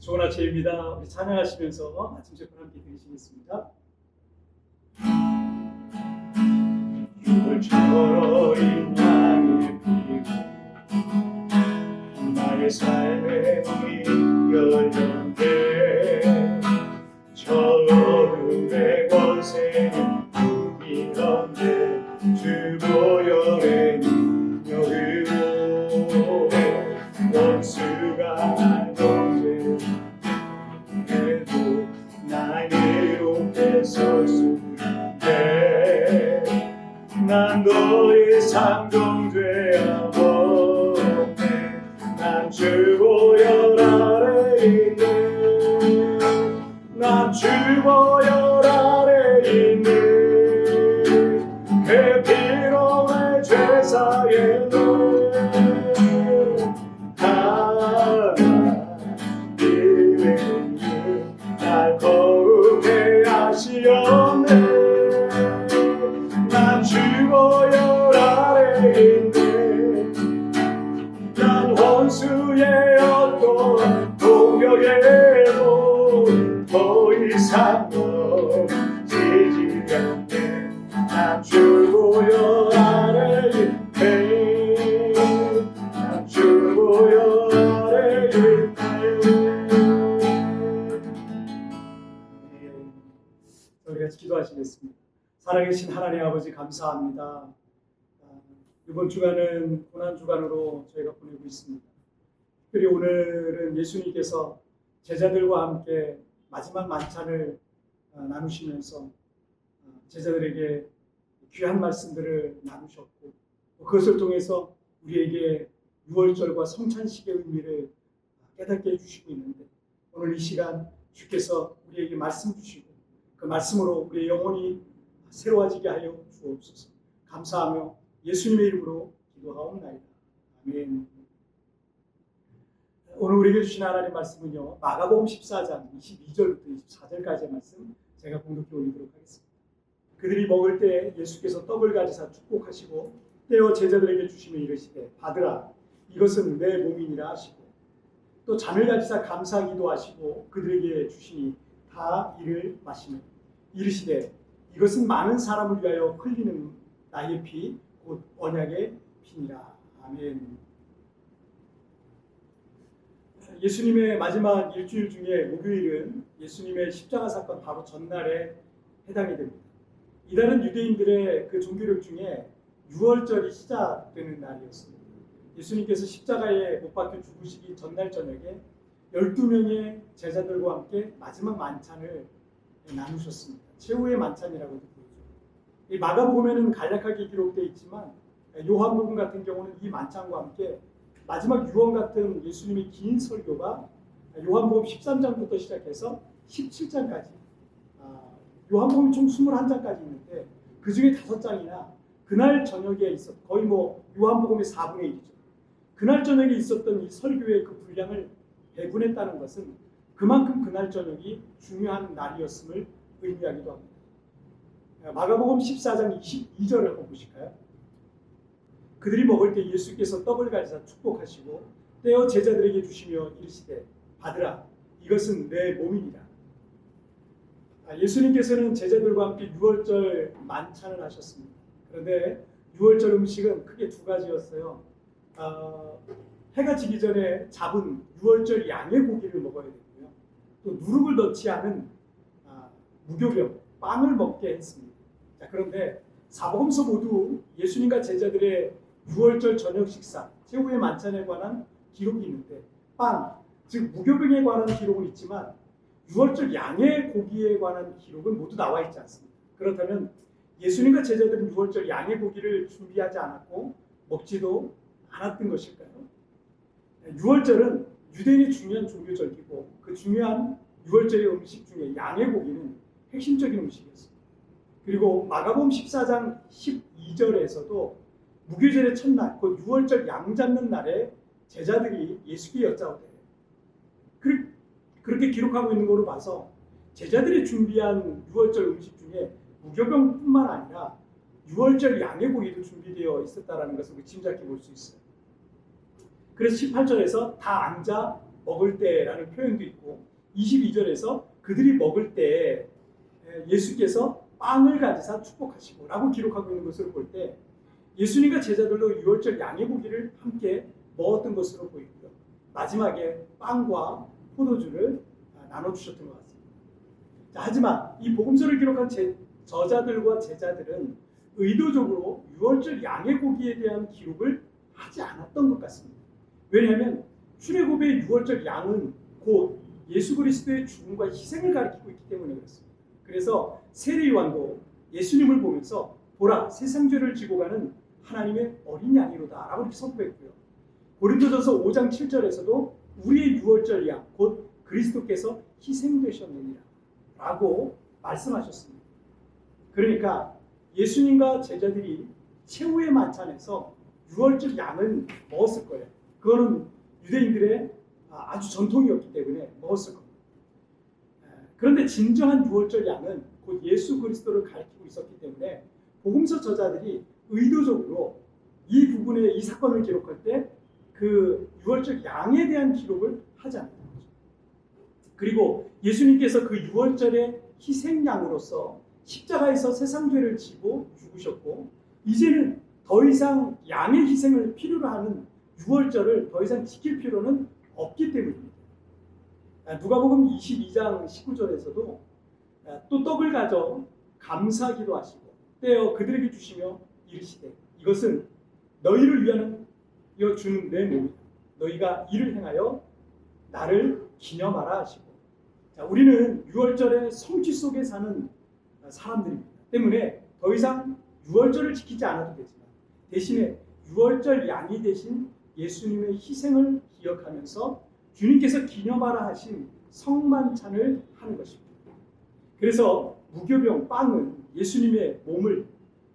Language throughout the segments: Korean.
좋은 아침입니다. 우리 찬양하시면서 아침 제품 함께 드리시겠습니다. 유월철인 양이 피고 나의 삶의 문이 열렸네. 저 어둠의 권세는 무기한데 주 보혈의 능력으로 원수가 날 정죄해도 날 이롭게 설 수 있네. 난 더 이상 정죄함 없네. 난 주 보혈 아래 있네. 난 주 보혈 아래 있네. 그 피로 내 죄 사했네. 하나님은 날 거룩해 하시었네. 난 주 보혈 아래 있네. 난 원수의 어떤 공격에도 더 이상 넘치지 않네. 난 주 보혈 아래 있네. 난 주 보혈 아래 있네. 우리 같이 기도하시겠습니다. 살아계신 하나님 아버지 감사합니다. 이번 주간은 고난주간으로 저희가 보내고 있습니다. 특별히 오늘은 예수님께서 제자들과 함께 마지막 만찬을 나누시면서 제자들에게 귀한 말씀들을 나누셨고 그것을 통해서 우리에게 유월절과 성찬식의 의미를 깨닫게 해주시고 있는데 오늘 이 시간 주께서 우리에게 말씀 주시고 그 말씀으로 우리의 영혼이 새로워지게 하여 주옵소서. 감사하며 예수님의 이름으로 기도하옵나이다. 아멘. 오늘 우리에게 주신 하나님 말씀은요, 마가복음 14장 22절부터 24절까지의 말씀 제가 공독해 올리도록 하겠습니다. 그들이 먹을 때 예수께서 떡을 가지사 축복하시고 떼어 제자들에게 주시며 이르시되 받으라 이것은 내 몸이니라 하시고 또 잔을 가지사 감사기도 하시고 그들에게 주시니 다 이를 마시며 이르시되 이것은 많은 사람을 위하여 흘리는 나의 피 곧 언약의 피니라. 아멘. 예수님의 마지막 일주일 중에 목요일은 예수님의 십자가 사건 바로 전날에 해당이 됩니다. 이날은 유대인들의 그 종교력 중에 유월절이 시작되는 날이었습니다. 예수님께서 십자가에 못 박혀 죽으시기 전날 저녁에 12명의 제자들과 함께 마지막 만찬을 나누셨습니다. 최후의 만찬이라고도 부르죠. 이 마가복음에는 간략하게 기록되어 있지만 요한복음 같은 경우는 이 만찬과 함께 마지막 유언 같은 예수님의 긴 설교가 요한복음 13장부터 시작해서 17장까지 요한복음이 총 21장까지 있는데 그 중에 5장이나 그날 저녁에 있었 거의 요한복음의 4분의 1이죠. 그날 저녁에 있었던 이 설교의 그 분량을 배분했다는 것은 그만큼 그날 저녁이 중요한 날이었음을 의미하기도 합니다. 마가복음 14장 22절을 한번 보실까요? 그들이 먹을 때 예수께서 떡을 가지사 축복하시고 떼어 제자들에게 주시며 이르시되 받으라 이것은 내 몸이니라. 예수님께서는 제자들과 함께 유월절 만찬을 하셨습니다. 그런데 유월절 음식은 크게 2가지였어요. 해가 지기 전에 잡은 유월절 양의 고기를 먹어야 되고요. 또 누룩을 넣지 않은 무교병, 빵을 먹게 했습니다. 자, 그런데 사복음서 모두 예수님과 제자들의 유월절 저녁 식사, 최후의 만찬에 관한 기록이 있는데 빵, 즉 무교병에 관한 기록은 있지만 유월절 양의 고기에 관한 기록은 모두 나와 있지 않습니다. 그렇다면 예수님과 제자들은 유월절 양의 고기를 준비하지 않았고 먹지도 않았던 것일까요? 유월절은 유대인의 중요한 종교절기고 그 중요한 유월절의 음식 중에 양의 고기는 핵심적인 음식이었습니다. 그리고 마가복음 14장 12절에서도 무교절의 첫날, 곧 유월절 양 잡는 날에 제자들이 예수께 여짜오되 그렇게 기록하고 있는 걸로 봐서 제자들이 준비한 유월절 음식 중에 무교병뿐만 아니라 유월절 양의 고기도 준비되어 있었다는 것을 짐작해 볼 수 있어요. 그래서 18절에서 다 앉아 먹을 때라는 표현도 있고 22절에서 그들이 먹을 때 예수께서 빵을 가지사 축복하시고 라고 기록하고 있는 것을 볼 때 예수님과 제자들로 유월절 양의 고기를 함께 먹었던 것으로 보이고요. 마지막에 빵과 포도주를 나눠주셨던 것 같습니다. 자, 하지만 이 복음서를 기록한 저자들과 제자들은 의도적으로 유월절 양의 고기에 대한 기록을 하지 않았던 것 같습니다. 왜냐하면 출애굽의 유월절 양은 곧 예수 그리스도의 죽음과 희생을 가리키고 있기 때문에 그렇습니다. 그래서 세례요한도 예수님을 보면서 보라 세상 죄를 지고 가는 하나님의 어린 양이로다 라고 이렇게 선포했고요. 고린도전서 5장 7절에서도 우리의 유월절 양 곧 그리스도께서 희생되셨느니라 라고 말씀하셨습니다. 그러니까 예수님과 제자들이 최후의 만찬에서 유월절 양을 먹었을 거예요. 그거는 유대인들의 아주 전통이었기 때문에 먹었을 겁니다. 그런데 진정한 유월절 양은 곧 예수 그리스도를 가리키고 있었기 때문에 복음서 저자들이 의도적으로 이 부분에 이 사건을 기록할 때 그 유월절 양에 대한 기록을 하지 않았던 거죠. 그리고 예수님께서 그 유월절의 희생양으로서 십자가에서 세상 죄를 지고 죽으셨고 이제는 더 이상 양의 희생을 필요로 하는 유월절을 더 이상 지킬 필요는 없기 때문입니다. 누가복음 22장 19절에서도 또 떡을 가져 감사기도 하시고 떼어 그들에게 주시며 이르시되 이것은 너희를 위하여 주는 내 몸이다. 너희가 이를 행하여 나를 기념하라 하시고 자, 우리는 유월절의 성취 속에 사는 사람들입니다. 때문에 더 이상 유월절을 지키지 않아도 되지만 대신에 유월절 양이 되신 예수님의 희생을 기억하면서 주님께서 기념하라 하신 성만찬을 하는 것입니다. 그래서 무교병 빵은 예수님의 몸을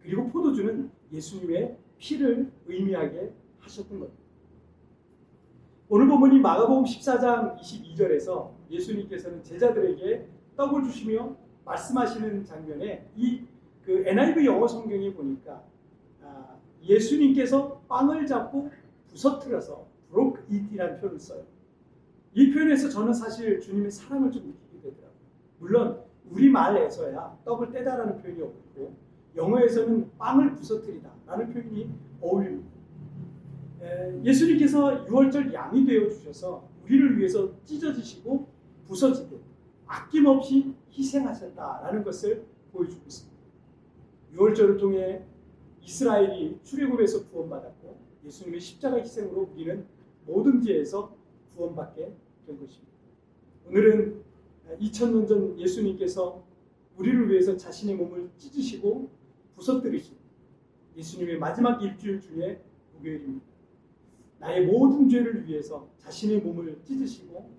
그리고 포도주는 예수님의 피를 의미하게 하셨던 겁니다. 오늘 본문이 마가복음 14장 22절에서 예수님께서는 제자들에게 떡을 주시며 말씀하시는 장면에 그 NIV 영어 성경에 보니까 예수님께서 빵을 잡고 부서뜨려서 broke it이라는 표현을 써요. 이 표현에서 저는 사실 주님의 사랑을 좀 느끼게 되더라고요. 물론 우리말에서야 떡을 떼다라는 표현이 없고 영어에서는 빵을 부서뜨리다라는 표현이 어울립니다. 예수님께서 유월절 양이 되어 주셔서 우리를 위해서 찢어지시고 부서지듯 아낌없이 희생하셨다라는 것을 보여주고 있습니다. 유월절을 통해 이스라엘이 출애굽에서 구원받았고 예수님의 십자가 희생으로 우리는 모든 죄에서 구원받게 된 것입니다. 오늘은 2000년 전 예수님께서 우리를 위해서 자신의 몸을 찢으시고 부서뜨리신 예수님의 마지막 일주일 중에 목요일입니다. 나의 모든 죄를 위해서 자신의 몸을 찢으시고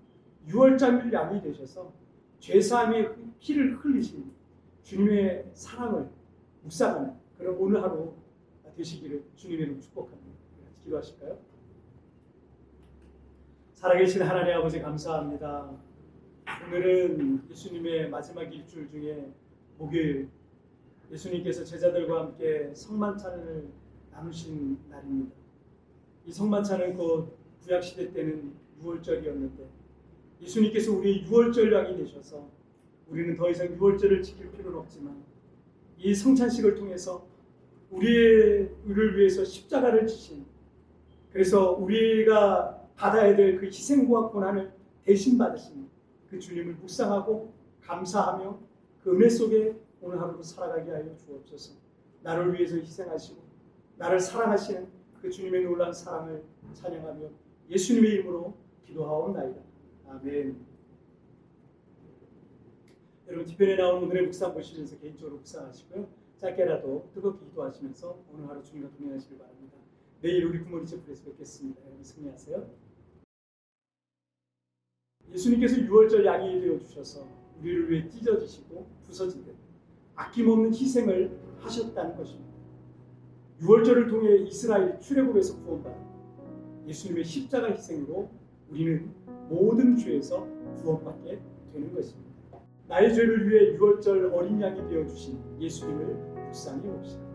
유월절 양이 되셔서 죄사함의 피를 흘리신 주님의 사랑을 묵상하는 그런 오늘 하루 되시기를 주님의 이름으로 축복합니다. 같이 기도하실까요? 살아계신 하나님 아버지 감사합니다. 오늘은 예수님의 마지막 일주일 중에 목요일 예수님께서 제자들과 함께 성만찬을 나누신 날입니다. 이 성만찬은 곧 구약시대 때는 유월절이었는데 예수님께서 우리의 유월절 양이 되셔서 우리는 더 이상 유월절을 지킬 필요는 없지만 이 성찬식을 통해서 우리를 위해서 십자가를 지신 그래서 우리가 받아야 될 그 희생과 고난을 대신 받으신 그 주님을 묵상하고 감사하며 그 은혜 속에 오늘 하루도 살아가게 하여 주옵소서. 나를 위해서 희생하시고 나를 사랑하시는 그 주님의 놀라운 사랑을 찬양하며 예수님의 이름으로 기도하옵나이다. 아멘. 여러분 뒤편에 나온 오늘의 묵상 보시면서 개인적으로 묵상하시고요. 짧게라도 뜨겁게 기도하시면서 오늘 하루 주님과 동행하시길 바랍니다. 내일 우리 구모리 채플에서 뵙겠습니다. 여러분 승리하세요. 예수님께서 유월절 양이 되어 주셔서 우리를 위해 찢어지시고 부서지듯 아낌없는 희생을 하셨다는 것입니다. 유월절을 통해 이스라엘이 출애굽에서 구원받아 예수님의 십자가 희생으로 우리는 모든 죄에서 구원받게 되는 것입니다. 나의 죄를 위해 유월절 어린 양이 되어 주신 예수님을 묵상해 봅시다.